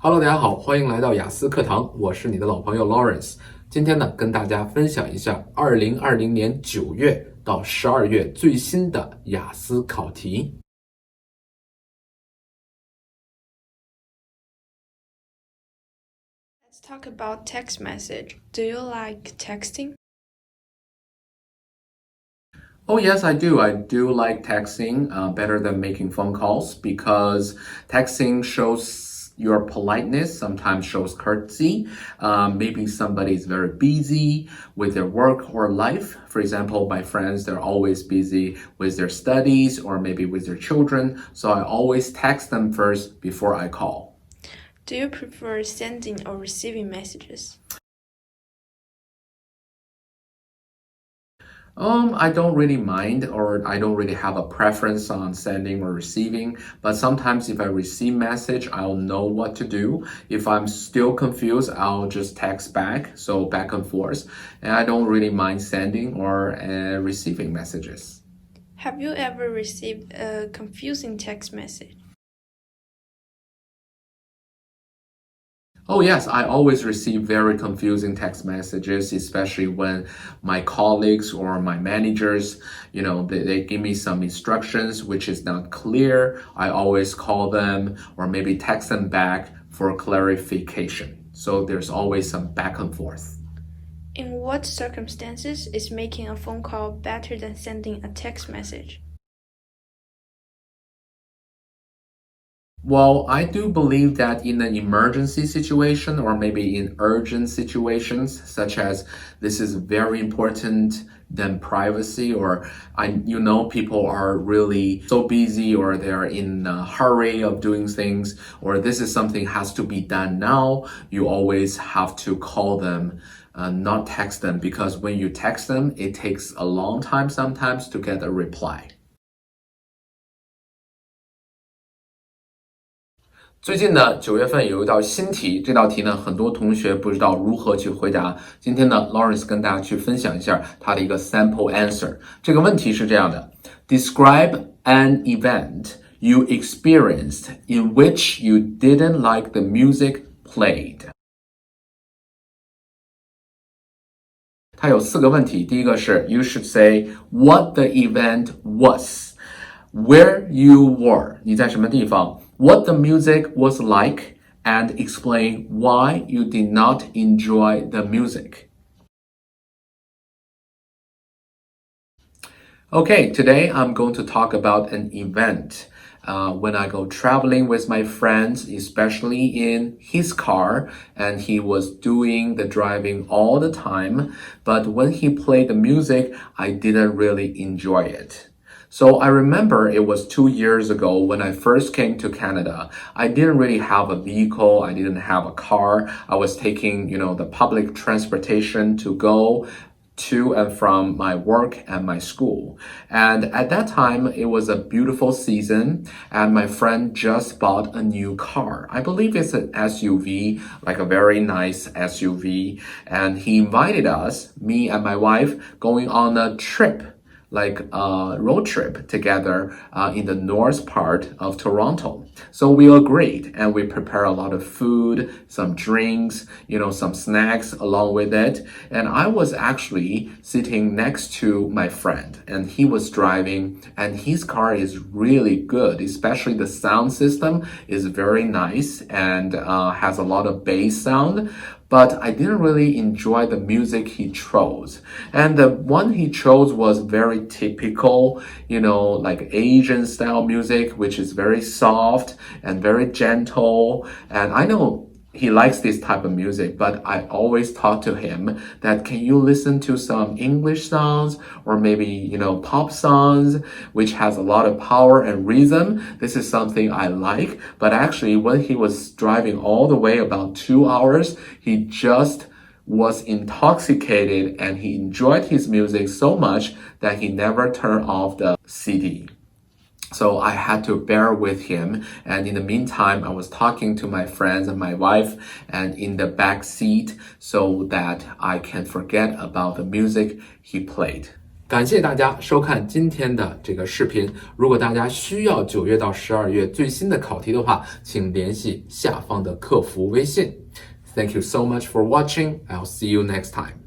Hello， 大家好，欢迎来到雅思课堂，我是你的老朋友 Laurence。今天呢，跟大家分享一下2020年9月到12月最新的雅思考题。Let's talk about text message. Do you like texting? Oh, yes, I do. I do like texting better than making phone calls because texting shows your politeness, sometimes shows courtesy. Maybe somebody's very busy with their work or life. For example, my friends, they're always busy with their studies or maybe with their children. So I always text them first before I call. Do you prefer sending or receiving messages? I don't really mind, or I don't really have a preference on sending or receiving, but sometimes if I receive message, I'll know what to do. If I'm still confused, I'll just text back, so back and forth, and I don't really mind sending or receiving messages. Have you ever received a confusing text message? Oh yes, I always receive very confusing text messages, especially when my colleagues or my managers, they give me some instructions which is not clear. I always call them or maybe text them back for clarification. So there's always some back and forth. In what circumstances is making a phone call better than sending a text message? Well, I do believe that in an emergency situation or maybe in urgent situations, such as this is very important than privacy, or people are really so busy or they're in a hurry of doing things, or this is something has to be done now, you always have to call them, not text them, because when you text them, it takes a long time sometimes to get a reply. 最近呢，9月份有一道新题，这道题呢，很多同学不知道如何去回答。今天呢 ，Laurence 跟大家去分享一下它的一个 sample answer。这个问题是这样的 ：Describe an event you experienced in which you didn't like the music played。它有4个问题，第一个是 You should say what the event was, where you were， 你在什么地方。What the music was like, and explain why you did not enjoy the music. Okay, today I'm going to talk about an event. When I go traveling with my friends, especially in his car, and he was doing the driving all the time, but when he played the music, I didn't really enjoy it. So I remember it was 2 years ago when I first came to Canada. I didn't really have a vehicle. I didn't have a car. I was taking, the public transportation to go to and from my work and my school. And at that time, it was a beautiful season and my friend just bought a new car. I believe it's an SUV, like a very nice SUV. And he invited us, me and my wife, going on a trip, like a road trip together in the north part of Toronto. So we agreed and we prepared a lot of food, some drinks, some snacks along with it. And I was actually sitting next to my friend and he was driving and his car is really good, especially the sound system is very nice and has a lot of bass sound. But I didn't really enjoy the music he chose. And the one he chose was very typical, like Asian style music, which is very soft and very gentle. And I know he likes this type of music, but I always talk to him that can you listen to some English songs or maybe, pop songs, which has a lot of power and rhythm. This is something I like. But actually, when he was driving all the way about 2 hours, he just was intoxicated and he enjoyed his music so much that he never turned off the CD. So I had to bear with him. And in the meantime, I was talking to my friends and my wife and in the back seat so that I can forget about the music he played. 感谢大家收看今天的这个视频。如果大家需要9月到12月最新的考题的话，请联系下方的客服微信。Thank you so much for watching. I'll see you next time.